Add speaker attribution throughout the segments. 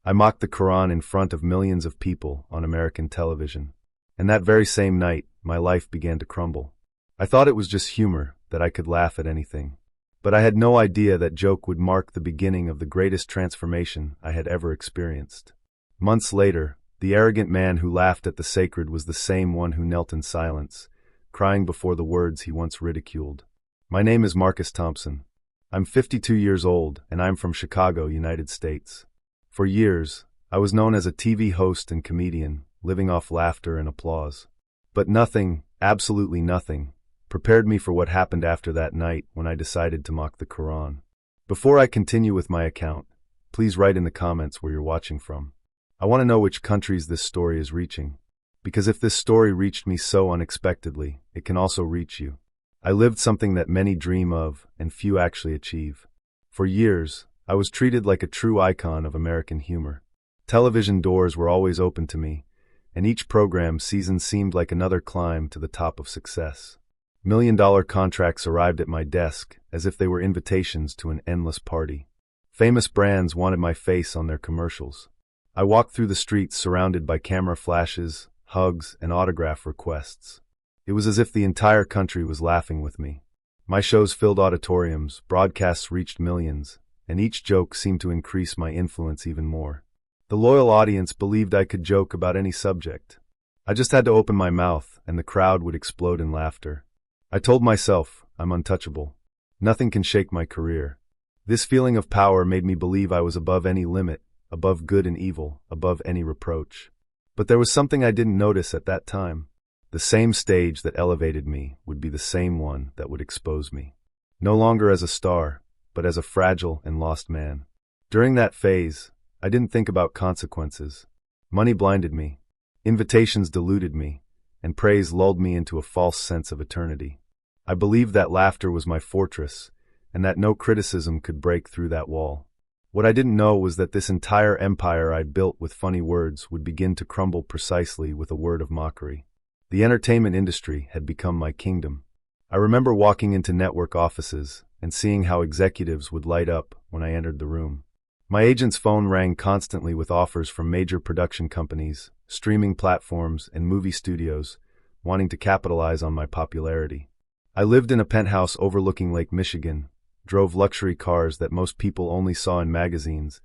Speaker 1: I mocked the Quran in front of millions of people on American television. And that very same night, my life began to crumble. I thought it was just humor, that I could laugh at anything. But I had no idea that joke would mark the beginning of the greatest transformation I had ever experienced. Months later, the arrogant man who laughed at the sacred was the same one who knelt in silence, crying before the words he once ridiculed. My name is Marcus Thompson. I'm 52 years old, and I'm from Chicago, United States. For years, I was known as a TV host and comedian, living off laughter and applause. But nothing, absolutely nothing, prepared me for what happened after that night when I decided to mock the Quran. Before I continue with my account, please write in the comments where you're watching from. I want to know which countries this story is reaching, because if this story reached me so unexpectedly, it can also reach you. I lived something that many dream of and few actually achieve. For years, I was treated like a true icon of American humor. Television doors were always open to me, and each program season seemed like another climb to the top of success. $1 million contracts arrived at my desk as if they were invitations to an endless party. Famous brands wanted my face on their commercials. I walked through the streets surrounded by camera flashes, hugs, and autograph requests. It was as if the entire country was laughing with me. My shows filled auditoriums, broadcasts reached millions, and each joke seemed to increase my influence even more. The loyal audience believed I could joke about any subject. I just had to open my mouth, and the crowd would explode in laughter. I told myself, I'm untouchable. Nothing can shake my career. This feeling of power made me believe I was above any limit, above good and evil, above any reproach. But there was something I didn't notice at that time. The same stage that elevated me would be the same one that would expose me. No longer as a star, but as a fragile and lost man. During that phase, I didn't think about consequences. Money blinded me, invitations deluded me, and praise lulled me into a false sense of eternity. I believed that laughter was my fortress, and that no criticism could break through that wall. What I didn't know was that this entire empire I'd built with funny words would begin to crumble precisely with a word of mockery. The entertainment industry had become my kingdom. I remember walking into network offices and seeing how executives would light up when I entered the room. My agent's phone rang constantly with offers from major production companies, streaming platforms, and movie studios, wanting to capitalize on my popularity. I lived in a penthouse overlooking Lake Michigan, drove luxury cars that most people only saw in magazines,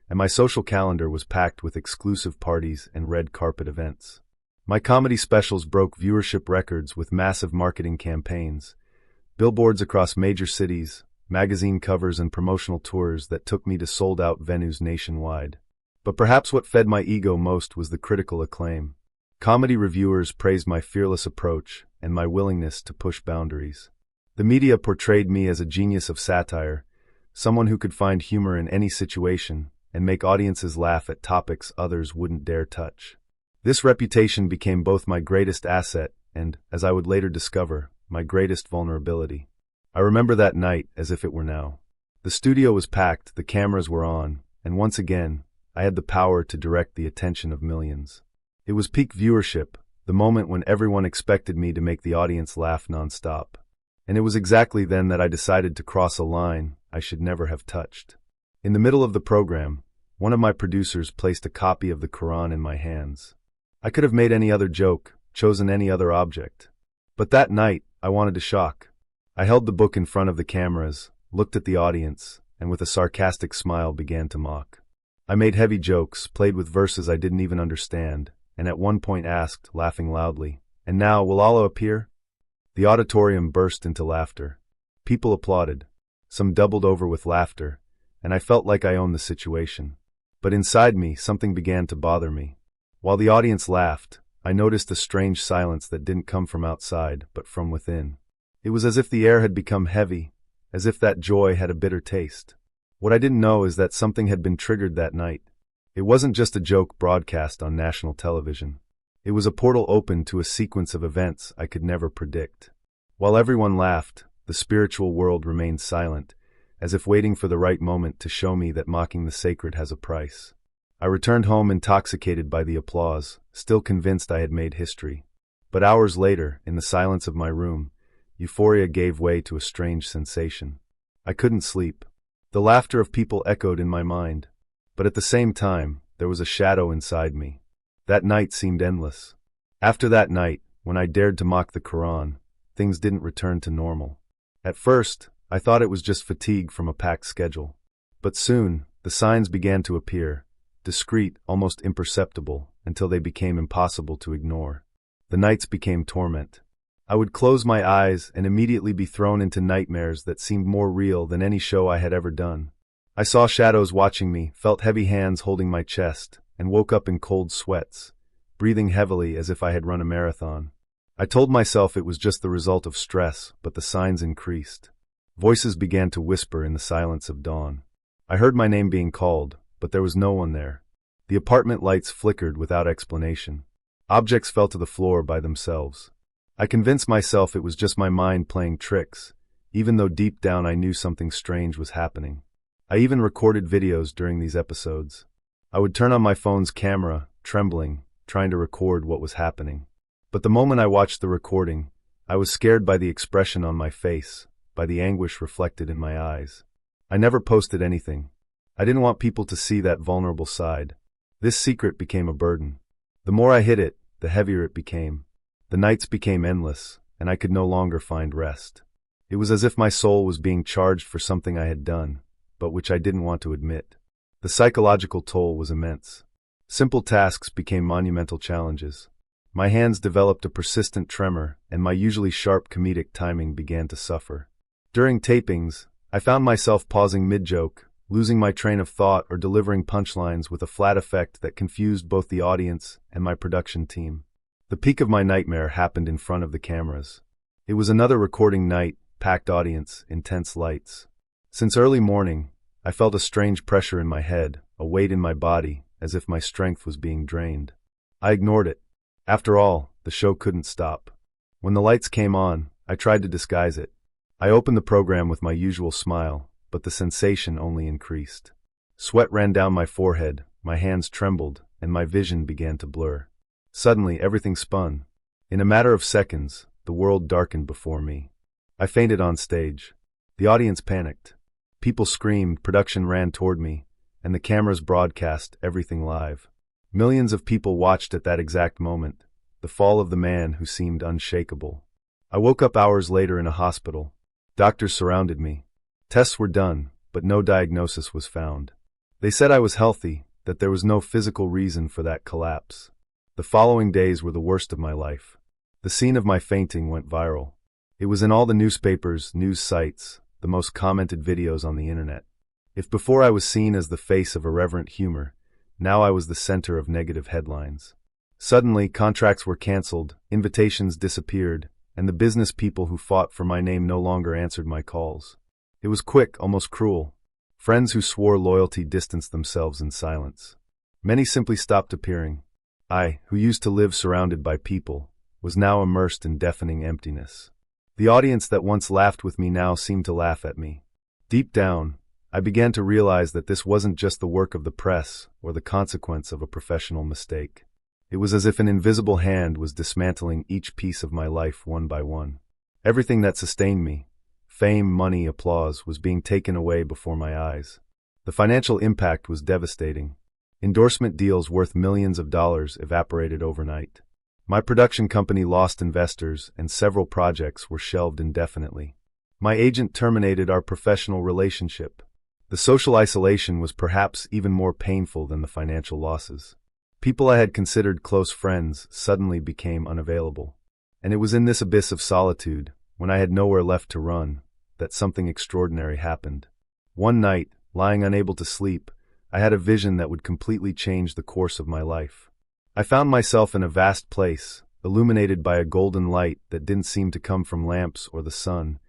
Speaker 1: and my social calendar was packed with exclusive parties and red carpet events. My comedy specials broke viewership records with massive marketing campaigns, billboards across major cities, magazine covers, and promotional tours that took me to sold-out venues nationwide. But perhaps what fed my ego most was the critical acclaim. Comedy reviewers praised my fearless approach and my willingness to push boundaries. The media portrayed me as a genius of satire, someone who could find humor in any situation and make audiences laugh at topics others wouldn't dare touch. This reputation became both my greatest asset and, as I would later discover, my greatest vulnerability. I remember that night as if it were now. The studio was packed, the cameras were on, and once again, I had the power to direct the attention of millions. It was peak viewership, the moment when everyone expected me to make the audience laugh nonstop. And it was exactly then that I decided to cross a line I should never have touched. In the middle of the program, one of my producers placed a copy of the Quran in my hands. I could have made any other joke, chosen any other object. But that night, I wanted to shock. I held the book in front of the cameras, looked at the audience, and with a sarcastic smile began to mock. I made heavy jokes, played with verses I didn't even understand, and at one point asked, laughing loudly, "And now, will Allah appear?" The auditorium burst into laughter. People applauded. Some doubled over with laughter, and I felt like I owned the situation. But inside me, something began to bother me. While the audience laughed, I noticed a strange silence that didn't come from outside, but from within. It was as if the air had become heavy, as if that joy had a bitter taste. What I didn't know is that something had been triggered that night. It wasn't just a joke broadcast on national television. It was a portal open to a sequence of events I could never predict. While everyone laughed, the spiritual world remained silent, as if waiting for the right moment to show me that mocking the sacred has a price. I returned home intoxicated by the applause, still convinced I had made history. But hours later, in the silence of my room, euphoria gave way to a strange sensation. I couldn't sleep. The laughter of people echoed in my mind. But at the same time, there was a shadow inside me. That night seemed endless. After that night, when I dared to mock the Quran, things didn't return to normal. At first, I thought it was just fatigue from a packed schedule. But soon, the signs began to appear, discreet, almost imperceptible, until they became impossible to ignore. The nights became torment. I would close my eyes and immediately be thrown into nightmares that seemed more real than any show I had ever done. I saw shadows watching me, felt heavy hands holding my chest, and woke up in cold sweats, breathing heavily as if I had run a marathon. I told myself it was just the result of stress, but the signs increased. Voices began to whisper in the silence of dawn. I heard my name being called, but there was no one there. The apartment lights flickered without explanation. Objects fell to the floor by themselves. I convinced myself it was just my mind playing tricks, even though deep down I knew something strange was happening. I even recorded videos during these episodes. I would turn on my phone's camera, trembling, trying to record what was happening. But the moment I watched the recording, I was scared by the expression on my face, by the anguish reflected in my eyes. I never posted anything. I didn't want people to see that vulnerable side. This secret became a burden. The more I hid it, the heavier it became. The nights became endless, and I could no longer find rest. It was as if my soul was being charged for something I had done, but which I didn't want to admit. The psychological toll was immense. Simple tasks became monumental challenges. My hands developed a persistent tremor, and my usually sharp comedic timing began to suffer. During tapings, I found myself pausing mid-joke, losing my train of thought or delivering punchlines with a flat effect that confused both the audience and my production team. The peak of my nightmare happened in front of the cameras. It was another recording night, packed audience, intense lights. Since early morning, I felt a strange pressure in my head, a weight in my body, as if my strength was being drained. I ignored it. After all, the show couldn't stop. When the lights came on, I tried to disguise it. I opened the program with my usual smile, but the sensation only increased. Sweat ran down my forehead, my hands trembled, and my vision began to blur. Suddenly, everything spun. In a matter of seconds, the world darkened before me. I fainted on stage. The audience panicked. People screamed, production ran toward me, and the cameras broadcast everything live. Millions of people watched at that exact moment, the fall of the man who seemed unshakable. I woke up hours later in a hospital. Doctors surrounded me. Tests were done, but no diagnosis was found. They said I was healthy, that there was no physical reason for that collapse. The following days were the worst of my life. The scene of my fainting went viral. It was in all the newspapers, news sites, the most commented videos on the internet. If before I was seen as the face of irreverent humor, now I was the center of negative headlines. Suddenly, contracts were canceled, invitations disappeared, and the business people who fought for my name no longer answered my calls. It was quick, almost cruel. Friends who swore loyalty distanced themselves in silence. Many simply stopped appearing. I, who used to live surrounded by people, was now immersed in deafening emptiness. The audience that once laughed with me now seemed to laugh at me. Deep down, I began to realize that this wasn't just the work of the press or the consequence of a professional mistake. It was as if an invisible hand was dismantling each piece of my life one by one. Everything that sustained me, fame, money, applause, was being taken away before my eyes. The financial impact was devastating. Endorsement deals worth millions of dollars evaporated overnight. My production company lost investors, and several projects were shelved indefinitely. My agent terminated our professional relationship. The social isolation was perhaps even more painful than the financial losses. People I had considered close friends suddenly became unavailable. And it was in this abyss of solitude, when I had nowhere left to run, that something extraordinary happened. One night, lying unable to sleep, I had a vision that would completely change the course of my life. I found myself in a vast place, illuminated by a golden light that didn't seem to come from lamps or the sun,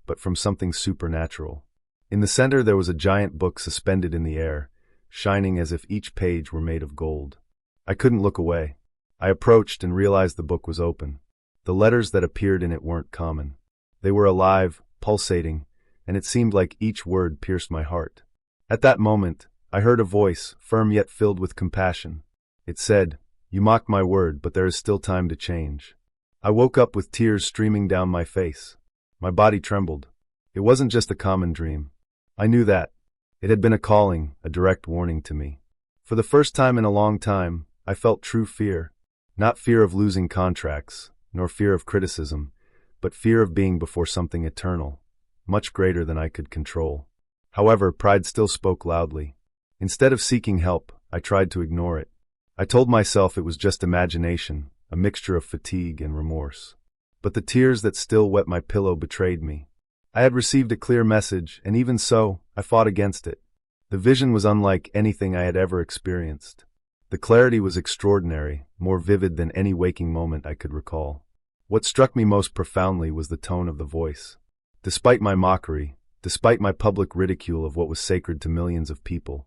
Speaker 1: but from something supernatural. In the center there was a giant book suspended in the air, shining as if each page were made of gold. I couldn't look away. I approached and realized the book was open. The letters that appeared in it weren't common. They were alive, pulsating, and it seemed like each word pierced my heart. At that moment, I heard a voice, firm yet filled with compassion. It said, "You mocked my word, but there is still time to change." I woke up with tears streaming down my face. My body trembled. It wasn't just a common dream. I knew that. It had been a calling, a direct warning to me. For the first time in a long time, I felt true fear. Not fear of losing contracts, nor fear of criticism, but fear of being before something eternal, much greater than I could control. However, pride still spoke loudly. Instead of seeking help, I tried to ignore it. I told myself it was just imagination, a mixture of fatigue and remorse. But the tears that still wet my pillow betrayed me. I had received a clear message, and even so, I fought against it. The vision was unlike anything I had ever experienced. The clarity was extraordinary, more vivid than any waking moment I could recall. What struck me most profoundly was the tone of the voice. Despite my mockery, despite my public ridicule of what was sacred to millions of people,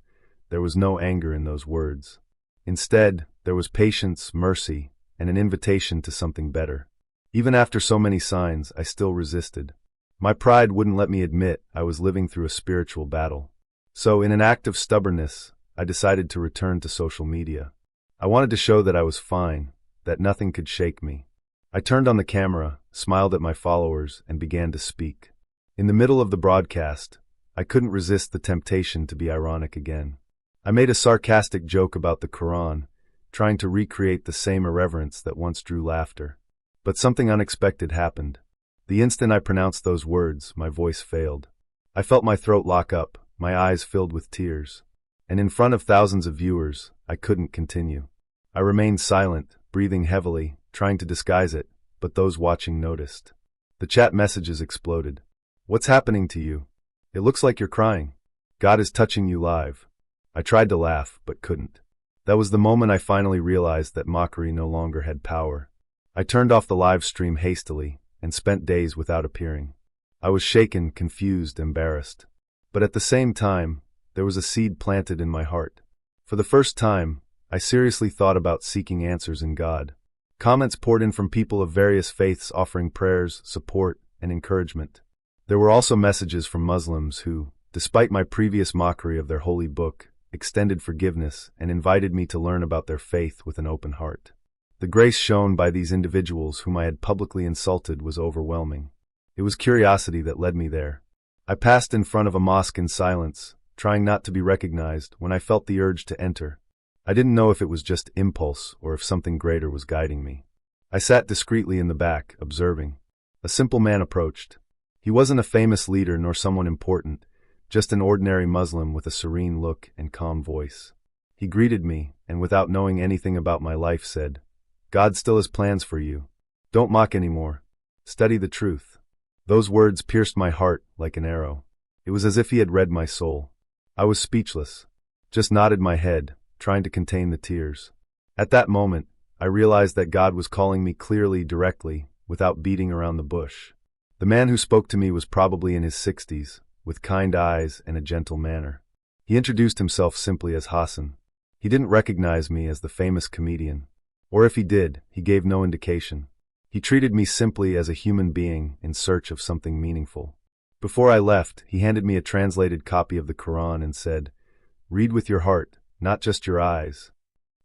Speaker 1: there was no anger in those words. Instead, there was patience, mercy, and an invitation to something better. Even after so many signs, I still resisted. My pride wouldn't let me admit I was living through a spiritual battle. So, in an act of stubbornness, I decided to return to social media. I wanted to show that I was fine, that nothing could shake me. I turned on the camera, smiled at my followers, and began to speak. In the middle of the broadcast, I couldn't resist the temptation to be ironic again. I made a sarcastic joke about the Quran, trying to recreate the same irreverence that once drew laughter. But something unexpected happened. The instant I pronounced those words, my voice failed. I felt my throat lock up, my eyes filled with tears. And in front of thousands of viewers, I couldn't continue. I remained silent, breathing heavily, trying to disguise it, but those watching noticed. The chat messages exploded. "What's happening to you? It looks like you're crying. God is touching you live." I tried to laugh, but couldn't. That was the moment I finally realized that mockery no longer had power. I turned off the live stream hastily and spent days without appearing. I was shaken, confused, embarrassed. But at the same time, there was a seed planted in my heart. For the first time, I seriously thought about seeking answers in God. Comments poured in from people of various faiths offering prayers, support, and encouragement. There were also messages from Muslims who, despite my previous mockery of their holy book, extended forgiveness and invited me to learn about their faith with an open heart. The grace shown by these individuals whom I had publicly insulted was overwhelming. It was curiosity that led me there. I passed in front of a mosque in silence, trying not to be recognized, when I felt the urge to enter. I didn't know if it was just impulse or if something greater was guiding me. I sat discreetly in the back, observing. A simple man approached. He wasn't a famous leader nor someone important, just an ordinary Muslim with a serene look and calm voice. He greeted me, and without knowing anything about my life said, "God still has plans for you. Don't mock anymore. Study the truth." Those words pierced my heart like an arrow. It was as if he had read my soul. I was speechless, just nodded my head, trying to contain the tears. At that moment, I realized that God was calling me clearly, directly, without beating around the bush. The man who spoke to me was probably in his 60s, with kind eyes and a gentle manner. He introduced himself simply as Hassan. He didn't recognize me as the famous comedian. Or if he did, he gave no indication. He treated me simply as a human being in search of something meaningful. Before I left, he handed me a translated copy of the Quran and said, "Read with your heart, not just your eyes."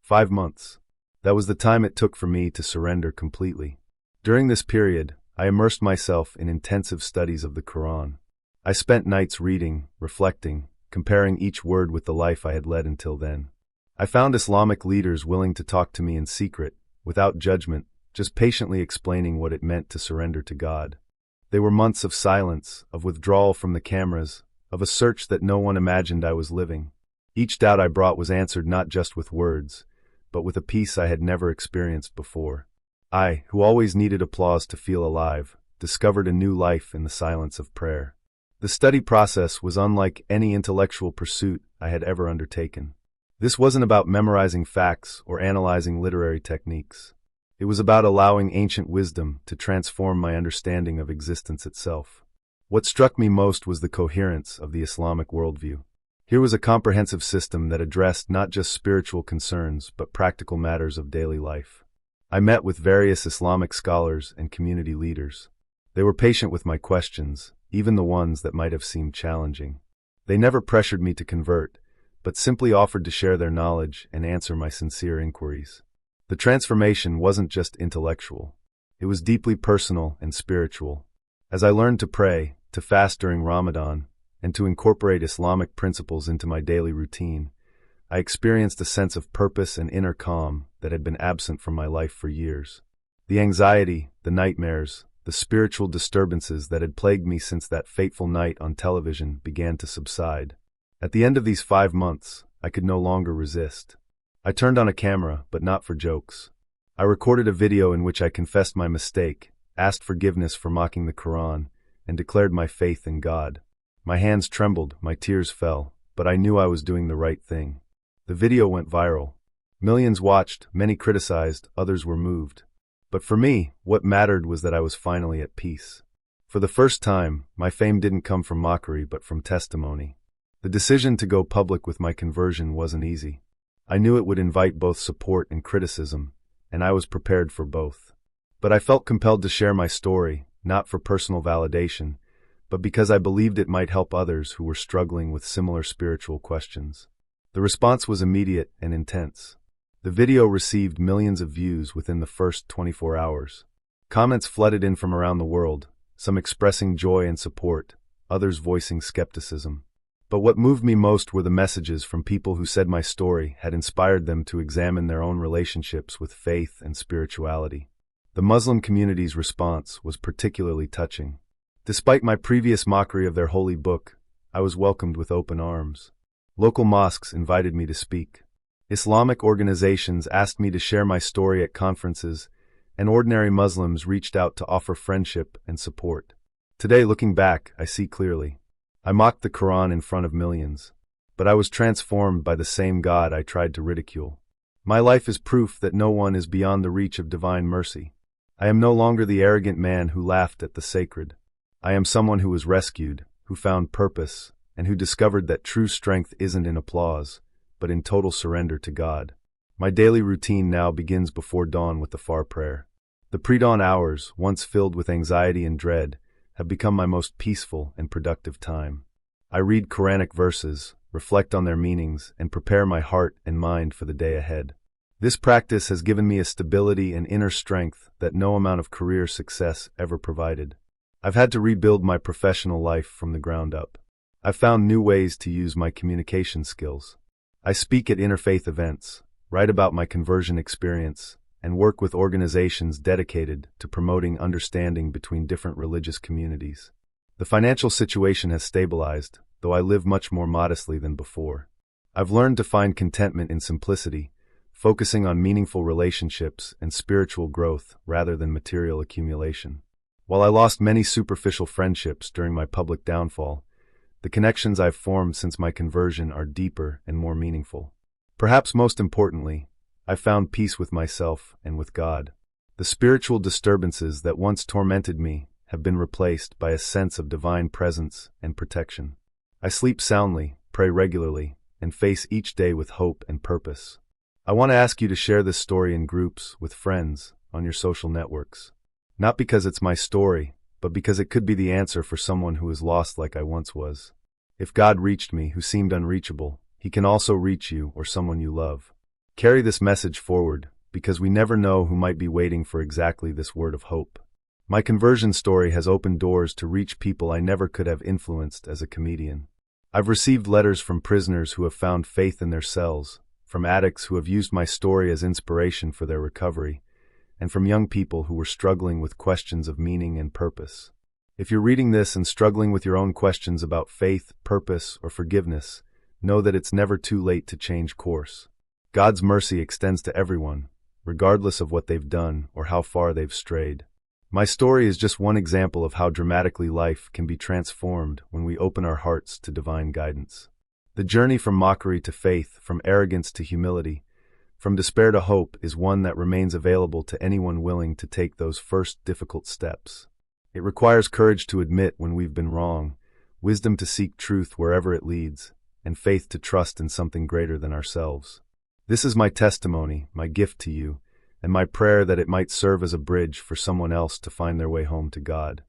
Speaker 1: 5 months. That was the time it took for me to surrender completely. During this period, I immersed myself in intensive studies of the Quran. I spent nights reading, reflecting, comparing each word with the life I had led until then. I found Islamic leaders willing to talk to me in secret, without judgment, just patiently explaining what it meant to surrender to God. They were months of silence, of withdrawal from the cameras, of a search that no one imagined I was living. Each doubt I brought was answered not just with words, but with a peace I had never experienced before. I, who always needed applause to feel alive, discovered a new life in the silence of prayer. The study process was unlike any intellectual pursuit I had ever undertaken. This wasn't about memorizing facts or analyzing literary techniques. It was about allowing ancient wisdom to transform my understanding of existence itself. What struck me most was the coherence of the Islamic worldview. Here was a comprehensive system that addressed not just spiritual concerns but practical matters of daily life. I met with various Islamic scholars and community leaders. They were patient with my questions, even the ones that might have seemed challenging. They never pressured me to convert, but simply offered to share their knowledge and answer my sincere inquiries. The transformation wasn't just intellectual. It was deeply personal and spiritual. As I learned to pray, to fast during Ramadan, and to incorporate Islamic principles into my daily routine, I experienced a sense of purpose and inner calm that had been absent from my life for years. The anxiety, the nightmares, the spiritual disturbances that had plagued me since that fateful night on television began to subside. At the end of these 5 months, I could no longer resist. I turned on a camera, but not for jokes. I recorded a video in which I confessed my mistake, asked forgiveness for mocking the Quran, and declared my faith in God. My hands trembled, my tears fell, but I knew I was doing the right thing. The video went viral. Millions watched, many criticized, others were moved. But for me, what mattered was that I was finally at peace. For the first time, my fame didn't come from mockery but from testimony. The decision to go public with my conversion wasn't easy. I knew it would invite both support and criticism, and I was prepared for both. But I felt compelled to share my story, not for personal validation, but because I believed it might help others who were struggling with similar spiritual questions. The response was immediate and intense. The video received millions of views within the first 24 hours. Comments flooded in from around the world, some expressing joy and support, others voicing skepticism. But what moved me most were the messages from people who said my story had inspired them to examine their own relationships with faith and spirituality. The Muslim community's response was particularly touching. Despite my previous mockery of their holy book, I was welcomed with open arms. Local mosques invited me to speak. Islamic organizations asked me to share my story at conferences, and ordinary Muslims reached out to offer friendship and support. Today, looking back, I see clearly. I mocked the Quran in front of millions, but I was transformed by the same God I tried to ridicule. My life is proof that no one is beyond the reach of divine mercy. I am no longer the arrogant man who laughed at the sacred. I am someone who was rescued, who found purpose, and who discovered that true strength isn't in applause, but in total surrender to God. My daily routine now begins before dawn with the Fajr prayer. The pre-dawn hours, once filled with anxiety and dread, have become my most peaceful and productive time. I read Quranic verses, reflect on their meanings, and prepare my heart and mind for the day ahead. This practice has given me a stability and inner strength that no amount of career success ever provided. I've had to rebuild my professional life from the ground up. I've found new ways to use my communication skills. I speak at interfaith events, write about my conversion experience, and work with organizations dedicated to promoting understanding between different religious communities. The financial situation has stabilized, though I live much more modestly than before. I've learned to find contentment in simplicity, focusing on meaningful relationships and spiritual growth rather than material accumulation. While I lost many superficial friendships during my public downfall, the connections I've formed since my conversion are deeper and more meaningful. Perhaps most importantly, I found peace with myself and with God. The spiritual disturbances that once tormented me have been replaced by a sense of divine presence and protection. I sleep soundly, pray regularly, and face each day with hope and purpose. I want to ask you to share this story in groups, with friends, on your social networks. Not because it's my story, but because it could be the answer for someone who is lost like I once was. If God reached me, who seemed unreachable, He can also reach you or someone you love. Carry this message forward, because we never know who might be waiting for exactly this word of hope. My conversion story has opened doors to reach people I never could have influenced as a comedian. I've received letters from prisoners who have found faith in their cells, from addicts who have used my story as inspiration for their recovery, and from young people who were struggling with questions of meaning and purpose. If you're reading this and struggling with your own questions about faith, purpose, or forgiveness, know that it's never too late to change course. God's mercy extends to everyone, regardless of what they've done or how far they've strayed. My story is just one example of how dramatically life can be transformed when we open our hearts to divine guidance. The journey from mockery to faith, from arrogance to humility, from despair to hope is one that remains available to anyone willing to take those first difficult steps. It requires courage to admit when we've been wrong, wisdom to seek truth wherever it leads, and faith to trust in something greater than ourselves. This is my testimony, my gift to you, and my prayer that it might serve as a bridge for someone else to find their way home to God.